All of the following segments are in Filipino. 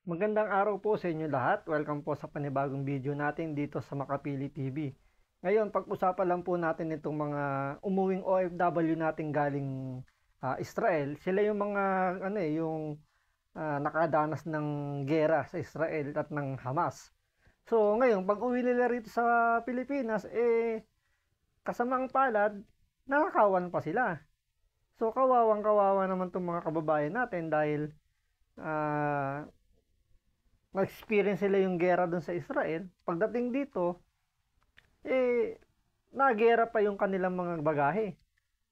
Magandang araw po sa inyo lahat. Welcome po sa panibagong video natin dito sa Makapili TV. Ngayon, pag-usapan lang po natin itong mga umuwing OFW natin galing Israel. Sila yung mga nakadanas ng gera sa Israel at ng Hamas. So, ngayon, pag uwi nila rito sa Pilipinas, kasamang palad, nakakawan pa sila. So, kawawang-kawawa naman itong mga kababayan natin dahil mag-experience sila yung gera dun sa Israel. Pagdating dito, nagera pa yung kanilang mga bagahe.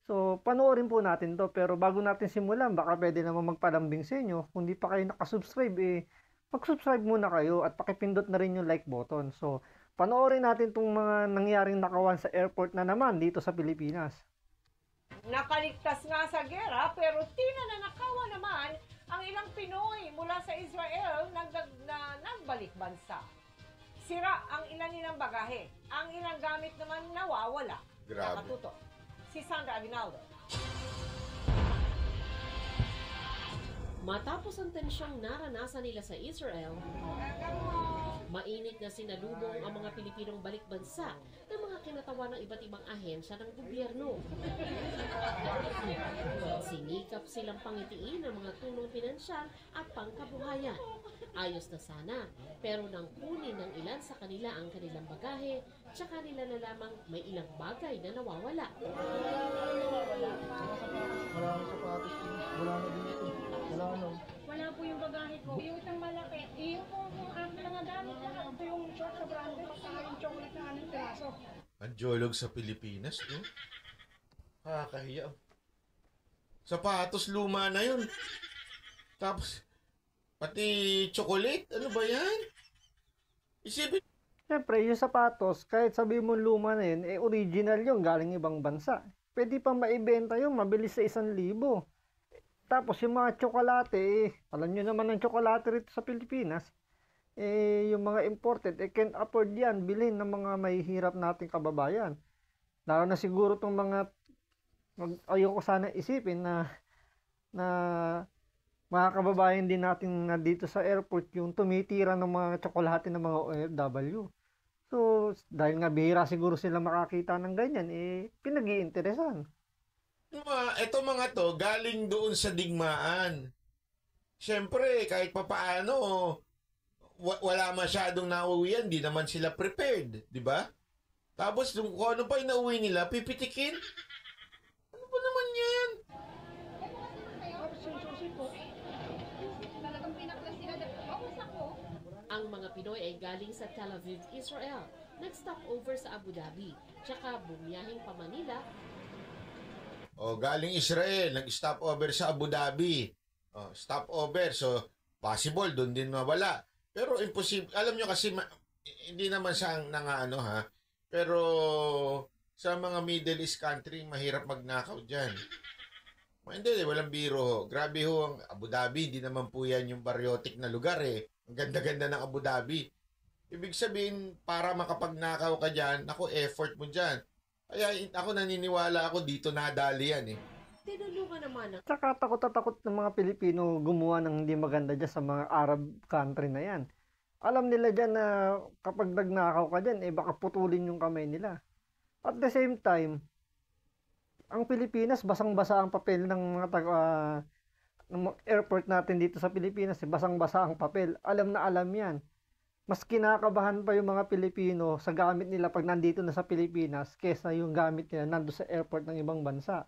So, panoorin po natin to. Pero bago natin simulan, baka pwede naman magpalambing sa inyo. Kung di pa kayo nakasubscribe, mag-subscribe muna kayo at pakipindot na rin yung like button. So, panoorin natin itong mga nangyaring nakawan sa airport na naman dito sa Pilipinas. Nakaligtas nga sa gera pero tinanakawan naman ang ilang Pinoy mula sa Israel na nagbalik bansa. Sira ang ilan nilang bagahe. Ang ilang gamit naman nawawala. Grabe. Nakatuto. Si Sandra Aguinaldo. Matapos ang tensyong naranasan nila sa Israel, mainit na sinalubong ang mga Pilipinong balik bansa ng mga kinatawan ng iba't ibang ahensya ng gobyerno. Sinikap silang pangitiin ang mga tulong pinansyal at pangkabuhayan. Ayos na sana, pero nang kunin ng ilan sa kanila ang kanilang bagahe, tsaka nila na lamang may ilang bagay na nawawala. Wala akong sapatos, wala na dito. Wala ano. Wala po yung bagahe ko. Yung isang malaki. Yung po yung aking mga gamit na ito yung short sa branded at saka yung chocolate na anong piraso. Ang jolog sa Pilipinas, no? Nakakahiya. Sapatos luma na yun. Tapos, pati chocolate, ano ba yan? Isipin. Siyempre, yung sapatos, kahit sabihin mo luma na yun, original yung galing ibang bansa. Pwede pa maibenta yun, mabilis sa 1,000. Tapos yung mga tsokolate, alam nyo naman ang tsokolate rito sa Pilipinas, yung mga imported, can't afford yan, bilhin ng mga mahihirap nating kababayan. Lalo na siguro itong ayoko sana isipin na mga kababayan din natin na dito sa airport yung tumitira ng mga tsokolate ng mga OFW. So, dahil nga bihira siguro sila makakita ng ganyan, pinag-iinteresan. Ito mga to, galing doon sa digmaan. Siyempre, kahit papaano, wala masyadong nauwian, di naman sila prepared, di ba? Tapos, kung ano pa yung nauwi nila, pipitikin. Ano ba naman yan? Talagang pinaklas sila. Bawas ako. Ang mga Pinoy ay galing sa Tel Aviv, Israel, nag-stop over sa Abu Dhabi, tsaka bumiyahing pa Manila. O, galing Israel, nag-stop over sa Abu Dhabi. O, stop over, so possible, doon din mawala. Pero imposible, alam nyo kasi, hindi naman sa nangaano ha, pero sa mga Middle East country, mahirap magnakaw dyan. Hindi, walang biro ho. Grabe ho ang Abu Dhabi, hindi naman po yan yung baryotic na lugar eh. Ang ganda-ganda ng Abu Dhabi. Ibig sabihin, para makapagnakaw ka dyan, ako, effort mo dyan. Kaya ako naniniwala ako dito nadali yan eh. Tinulungan naman ng Tsaka takot na takot ng mga Pilipino gumawa ng hindi maganda dyan sa mga Arab country na yan. Alam nila dyan na kapag nagnakaw ka dyan, baka putulin yung kamay nila. At the same time, ang Pilipinas, basang-basa ang papel ng mga ng airport natin dito sa Pilipinas. Basang-basa ang papel. Alam na alam yan. Mas kinakabahan pa yung mga Pilipino sa gamit nila pag nandito na sa Pilipinas kesa yung gamit nila nando sa airport ng ibang bansa.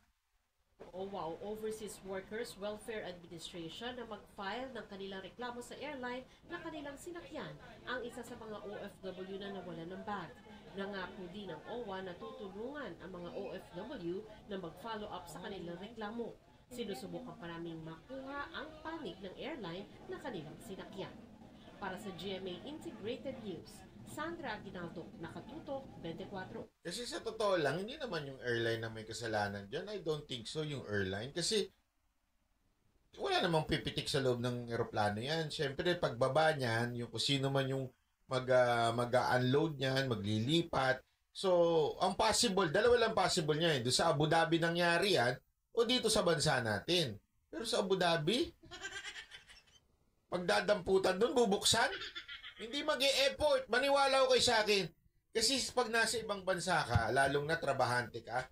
OWA, Overseas Workers Welfare Administration, na mag-file ng kanilang reklamo sa airline na kanilang sinakyan ang isa sa mga OFW na nawalan ng bag. Nangako din ng OWA na tutulungan ang mga OFW na mag-follow up sa kanilang reklamo. Sinusubukan pa naming makuha ang panig ng airline na kanilang sinakyan. Para sa GMA Integrated News, Sandra Aguinaldo, Nakatutok, 24. Kasi sa totoo lang, hindi naman yung airline na may kasalanan dyan. I don't think so, yung airline. Kasi wala namang pipitik sa loob ng eroplano yan. Siyempre, pagbaba niyan, yung kung sino man yung mag-unload niyan, maglilipat. So, ang possible, dalawa lang possible niya. Doon sa Abu Dhabi nangyari yan, o dito sa bansa natin. Pero sa Abu Dhabi, magdadamputan doon, bubuksan. Hindi mag-e-effort. Maniwala ko kayo sa akin. Kasi pag nasa ibang bansa ka, lalong na trabahante ka,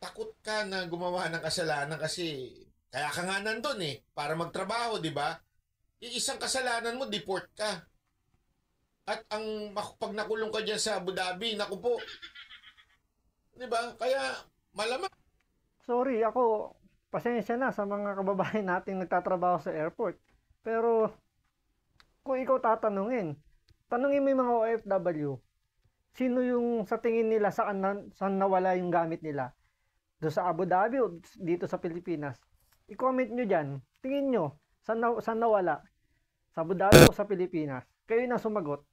takot ka na gumawa ng kasalanan kasi kaya ka nga nandun para magtrabaho, di ba? Isang kasalanan mo, deport ka. At pag nakulong ka dyan sa Abu Dhabi, naku po. Di ba? Kaya malamang. Sorry, ako, pasensya na sa mga kababayan nating nagtatrabaho sa airport. Pero, kung ikaw tatanungin, tanungin mo yung mga OFW, sino yung sa tingin nila saan nawala yung gamit nila? Doon sa Abu Dhabi o dito sa Pilipinas? I-comment nyo dyan. Tingin nyo, saan nawala? Sa Abu Dhabi o sa Pilipinas? Kayo na sumagot.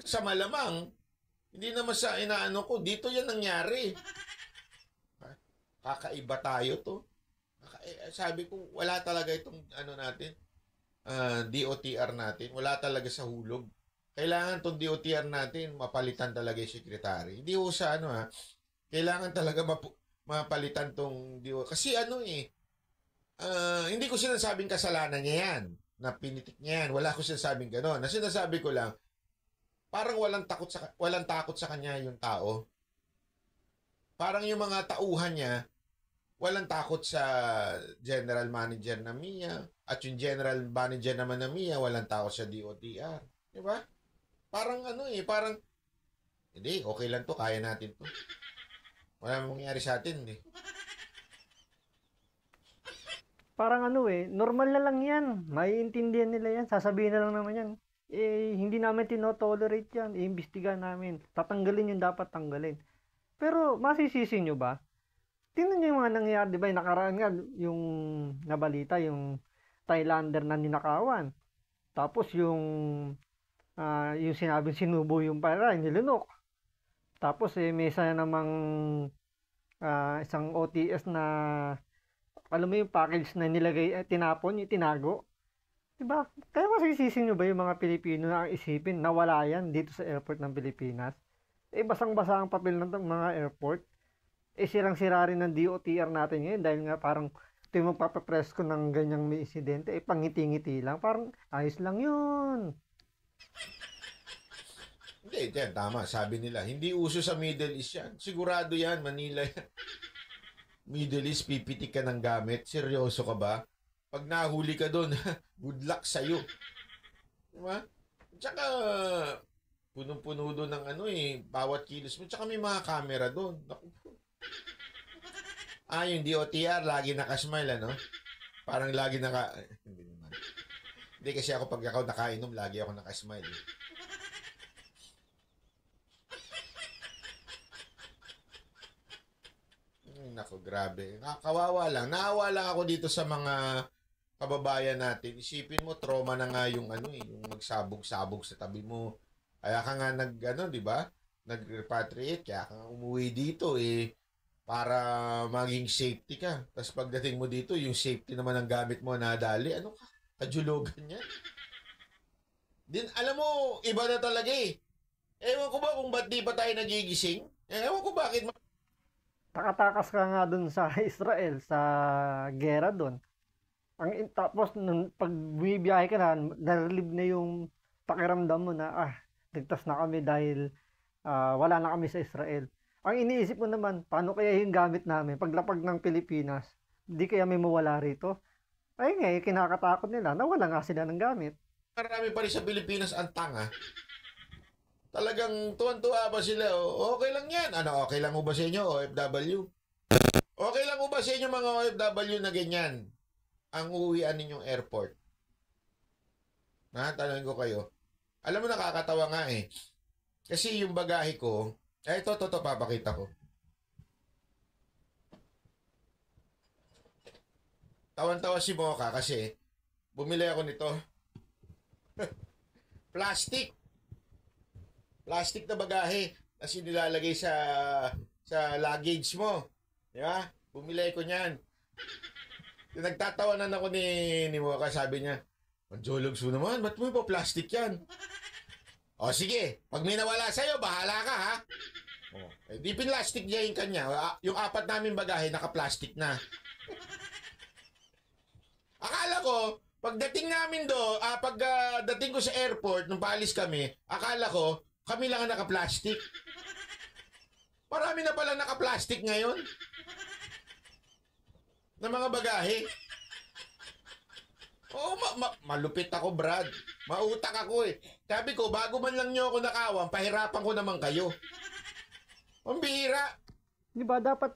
Sa malamang, hindi naman sa inaano ko, dito yan nangyari. Kakaiba tayo to. Sabi ko, wala talaga itong natin, DOTR natin. Wala talaga sa hulog. Kailangan itong DOTR natin, mapalitan talaga yung sekretary. Hindi ko sa kailangan talaga mapalitan itong DOTR. Kasi hindi ko sinasabing kasalanan niya yan. Na pinitik niya yan. Wala ko sinasabing gano'n. Na sinasabi ko lang, parang walang takot sa kanya yung tao. Parang yung mga tauhan niya, walang takot sa general manager na Mia. At yung general manager naman na Mia, walang takot sa DOTR. Di ba? Parang parang, hindi, okay lang to, kaya natin to. Wala mangyayari sa atin, Parang normal na lang yan. Maiintindihan nila yan. Sasabihin na lang naman yan. Hindi namin tinotolerate yan. Iimbestigahan namin. Tatanggalin yung dapat tanggalin. Pero, masisisi nyo ba? Tingnan nyo yung mga nangyayari. Di ba, yung nakaraan nga, yung nabalita, yung Thailander na ninakawan. Tapos, yung sinabing sinubo yung pera, nilunok. Tapos, may isa namang isang OTS na alam mo yung package na nilagay, tinapon, yung tinago. Diba? Kaya masisisi nyo ba yung mga Pilipino na ang isipin na wala yan dito sa airport ng Pilipinas? Basang-basa ang papel ng mga airport. Sirang-sira rin ng DOTR natin ngayon dahil nga parang ito yung magpapapress ko ng ganyang may insidente. Pangiti-ngiti lang. Parang ayos lang yun. Hindi, yan, tama. Sabi nila, hindi uso sa Middle East yan. Sigurado yan, Manila yan. Middle East, pipitik ka ng gamit. Seryoso ka ba? Pag nahuli ka doon, good luck sa'yo. Diba? Tsaka, punong-puno doon ng bawat kilos mo. Tsaka may mga camera doon. Yung DOTR, lagi nakasmile, Parang lagi hindi naman. Hindi kasi ako pag ako nakainom, lagi ako nakasmile. Nako, grabe. Kawawa lang. Naawa lang ako dito sa mga kababayan natin. Isipin mo, trauma na nga yung yung magsabog-sabog sa tabi mo. Kaya ka nga di ba? Nag-repatriate, kaya ka nga umuwi dito para maging safety ka. Tapos pagdating mo dito, yung safety naman ng gamit mo nadali. Ano ka? Kajulogan yan. Din, alam mo, iba na talaga Ewan ko ba kung ba't di pa tayo nagigising? Ewan ko bakit Takatakas ka nga dun sa Israel, sa gera dun. Tapos, pag bumibiyahe ka na, narelieve na yung pakiramdam mo na, ligtas na kami dahil wala na kami sa Israel. Ang iniisip mo naman, paano kaya yung gamit namin? Paglapag ng Pilipinas, di kaya may mawala rito? Ay nga, kinakatakot nila, nawala nga sila ng gamit. Marami pa rin sa Pilipinas ang tanga. Talagang tuwan-tuwa ba sila? Okay lang yan. Okay lang mo ba sa inyo, OFW? Okay lang mo ba sa inyo mga OFW na ganyan? Ang uuwian ninyong airport. Tanongin ko kayo. Alam mo, nakakatawa nga Kasi yung bagahe ko, ito, papakita ko. Tawan-tawa si Mocha kasi bumili ako nito. Plastic na bagahe kasi nilalagay sa luggage mo. Di ba? Bumili ko niyan. Nagtatawanan ako ni Mocha, sabi niya, "Manjologs mo naman, ba't mo pa plastic yan?" O sige, pag may nawala sa'yo, bahala ka ha. Di pinlastic niya yung kanya. Yung 4 namin bagahe, naka-plastic na. Akala ko, Pagdating namin pagdating ko sa airport, nung paalis kami, akala ko, kami lang ang naka-plastic. Marami na pala naka-plastic ngayon. Na mga bagahe. Oo, malupit ako, Brad. Mautak ako eh. Sabi ko, bago man lang nyo ako nakawan, pahirapan ko naman kayo. Ang bihira. Di ba dapat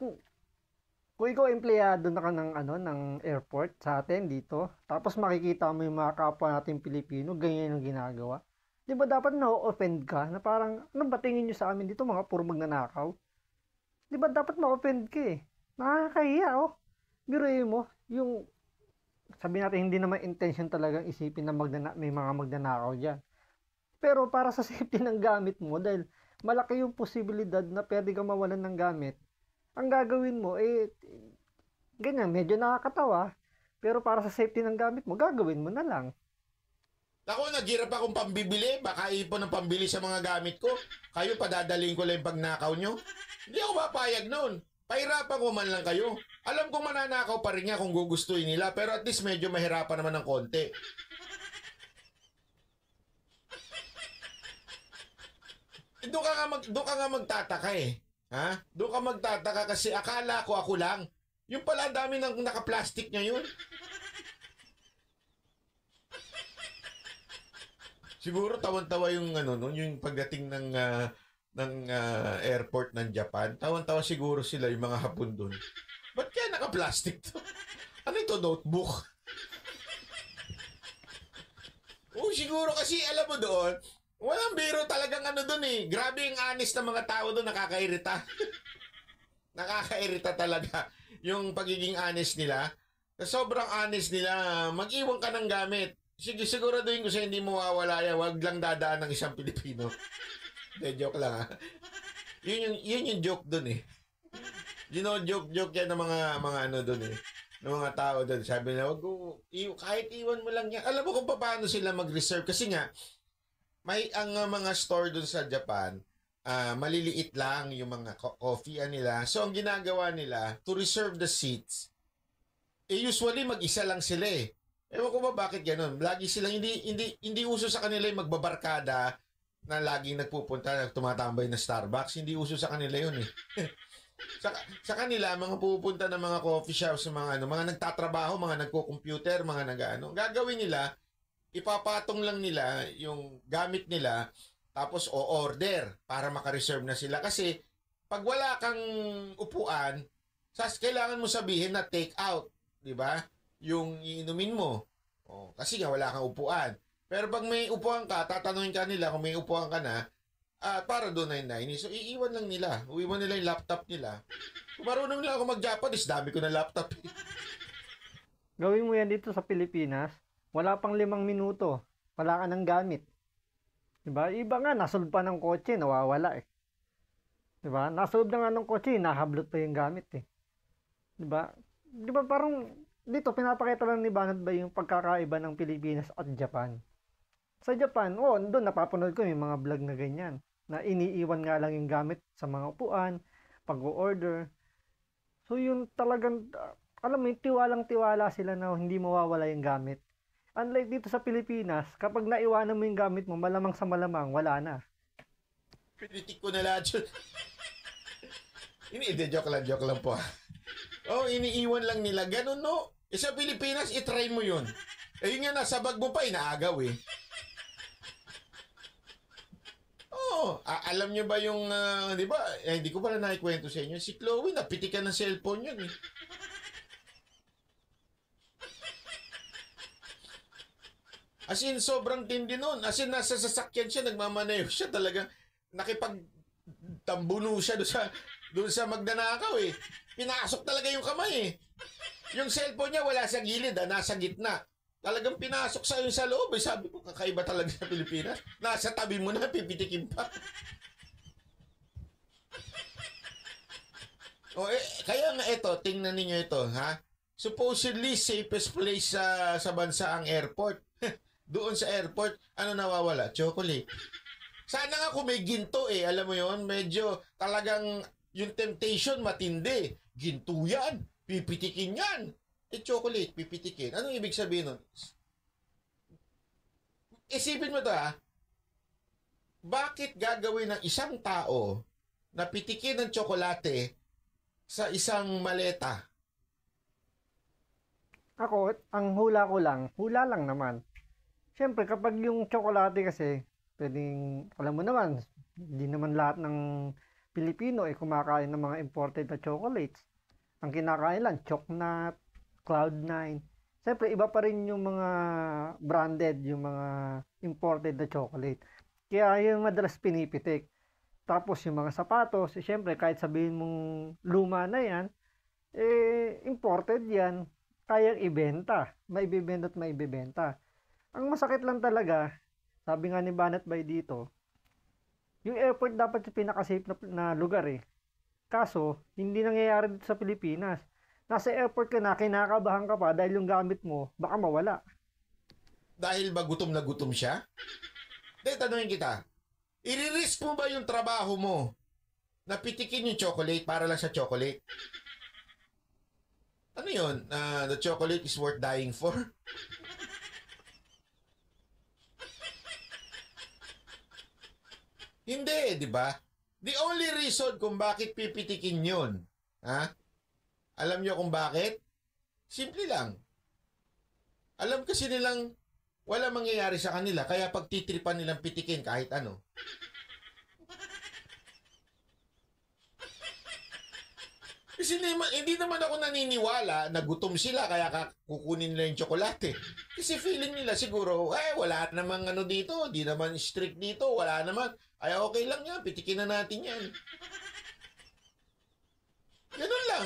kung ikaw empleyado na ka ng airport sa atin dito, tapos makikita mo yung mga kapwa natin Pilipino, ganyan yung ginagawa. Di ba dapat na-offend ka na parang, ano ba tingin nyo sa amin dito mga puro magnanakaw? Di ba dapat ma-offend ka eh? Nakakahiya oh. Biruin mo, yung sabi natin hindi naman intention talagang isipin na may mga magnanakaw dyan. Pero para sa safety ng gamit mo, dahil malaki yung posibilidad na pwede kang mawalan ng gamit, ang gagawin mo, ganyan, medyo nakakatawa, pero para sa safety ng gamit mo, gagawin mo na lang. Ako, naghirap akong pambibili, baka ipon ng pambili sa mga gamit ko. Kayo, padadaling ko lang yung pagnakaw nyo. Hindi ako papayag noon. Pahirapan ko man lang kayo. Alam kong mananakaw pa rin niya kung gugustuhin nila, pero at least medyo mahirapan naman ng konti. Doon ka nga magtataka eh. Ha? Doon ka magtataka kasi akala ko ako lang. Yung pala dami ng naka-plastic ngayon. Siguro tawan-tawa yung yung pagdating ng airport ng Japan. Tawan-tawa siguro sila yung mga Hapon doon. Ba't kaya naka-plastic to? Ano ito, notebook? Siguro kasi alam mo doon, walang biro talagang doon eh. Grabe yung honest na mga tao doon, nakakairita. Nakakairita talaga yung pagiging honest nila. Sobrang honest nila, mag-iwan ka ng gamit. Sige, siguraduhin ko sa hindi mo mawawala yan, wag lang dadaan ng isang Pilipino. De, joke lang ha. Yun yung joke doon eh. Joke yan ng mga doon eh. Ng mga tao doon. Sabi nila, kahit iwan mo lang yan. Alam mo kung paano sila mag-reserve. Kasi nga, ang mga store doon sa Japan, maliliit lang yung mga coffee nila. So, ang ginagawa nila, to reserve the seats, usually mag-isa lang sila eh. Ewan ko ba bakit gano'n? Lagi silang, hindi uso sa kanila yung magbabarkada na laging nagpupunta, tumatambay na Starbucks. Hindi uso sa kanila yun eh. sa kanila, mga pupunta ng mga coffee shops, mga nagtatrabaho, mga nagko-computer, mga gagawin nila, ipapatong lang nila yung gamit nila, tapos o-order para makareserve na sila. Kasi, pag wala kang upuan, kailangan mo sabihin na take out, di ba? Yung iinumin mo. Kasi nga wala kang upuan. Pero pag may upuan ka, tatanungin ka nila kung may upuan ka na, para doon na yung So, iiwan lang nila. Uiwan nila yung laptop nila. Kung marunong nila ako mag-Japanese, dami ko na laptop. Gawin mo yan dito sa Pilipinas, wala pang 5 minuto, wala ka ng gamit. Diba? Iba nga, nasolve pa ng kotse, nawawala eh. Diba? Nasolve na nga ng kotse, nahablot pa yung gamit eh. Diba? Diba parang, dito, pinapakita lang ni Banat ba yung pagkakaiba ng Pilipinas at Japan. Sa Japan, doon napapanood ko yung mga vlog na ganyan. Na iniiwan nga lang yung gamit sa mga upuan, pag-order. So yun talagang, alam mo, tiwalang-tiwala sila na hindi mawawala yung gamit. Unlike dito sa Pilipinas, kapag naiwanan mo yung gamit mo, malamang sa malamang, wala na. Pinitik ko na lahat yun. Joke lang po. Iniiwan lang nila. Ganun no. Sa Pilipinas, itry mo yun. Yun nga, nasa bag mo pa, inaagaw eh. Alam nyo ba yung, di ba, hindi ko pala nakikwento sa inyo, si Chloe, napitikan ng cellphone yun eh. As in, sobrang tindi nun. As in, nasa sasakyan siya, nagmamaneho siya talaga. Nakipagtambuno siya doon sa magnanakaw eh. Pinasok talaga yung kamay eh. Yung cellphone niya wala sa gilid, nasa gitna. Talagang pinasok sa loob eh. Sabi ko, kakaiba talaga sa Pilipinas. Nasa tabi mo na, pipitikin pa. Kaya nga ito, tingnan ninyo ito, ha? Supposedly, safest place sa bansa ang airport. Doon sa airport, ano nawawala? Chocolate. Sana nga kung may ginto eh, alam mo yon, medyo talagang yung temptation matindi. Ginto yan, pipitikin yan. Chocolate, pipitikin. Anong ibig sabihin nun? isipin mo to bakit gagawin ng isang tao na pitikin ng tsokolate sa isang maleta? Ako, ang hula ko lang, hula lang naman. Siyempre, kapag yung tsokolate kasi, pwedeng, alam mo naman, hindi naman lahat ng Pilipino ay kumakain ng mga imported na chocolates. Ang kinakain lang, Chocnut, Cloud9. Siyempre, iba pa rin yung mga branded, yung mga imported na chocolate. Kaya yung madalas pinipitik. Tapos yung mga sapatos, siyempre, kahit sabihin mong luma na yan, imported yan, kayang ibenta. Maibibenta at maibibenta. Ang masakit lang talaga, sabi nga ni Banat Bay dito, yung airport dapat yung pinaka-safe na lugar Kaso, hindi nangyayari dito sa Pilipinas. Nasa airport ka na, kinakabahan ka pa dahil yung gamit mo, baka mawala. Dahil ba gutom na gutom siya? Dahil tanungin kita, i-risk mo ba yung trabaho mo na pitikin yung chocolate para lang sa chocolate? Ano yun? The chocolate is worth dying for? Hindi, di ba? The only reason kung bakit pipitikin yun, alam nyo kung bakit? Simple lang. Alam kasi nilang wala mangyayari sa kanila, kaya pagtitripan nilang pitikin kahit ano. Kasi hindi naman ako naniniwala na gutom sila kaya kukunin nila yung tsokolate. Kasi feeling nila siguro, wala namang ano dito, di naman strict dito, wala naman. Ay okay lang yan, pitikin na natin yan. Ganun lang.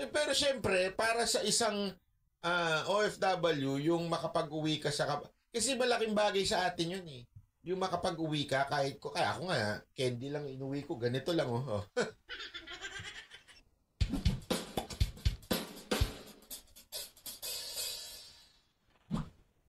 Pero syempre, para sa isang OFW, yung makapag-uwi ka kasi malaking bagay sa atin yun Yung makapag-uwi ka, kaya ako nga, candy lang inuwi ko, ganito lang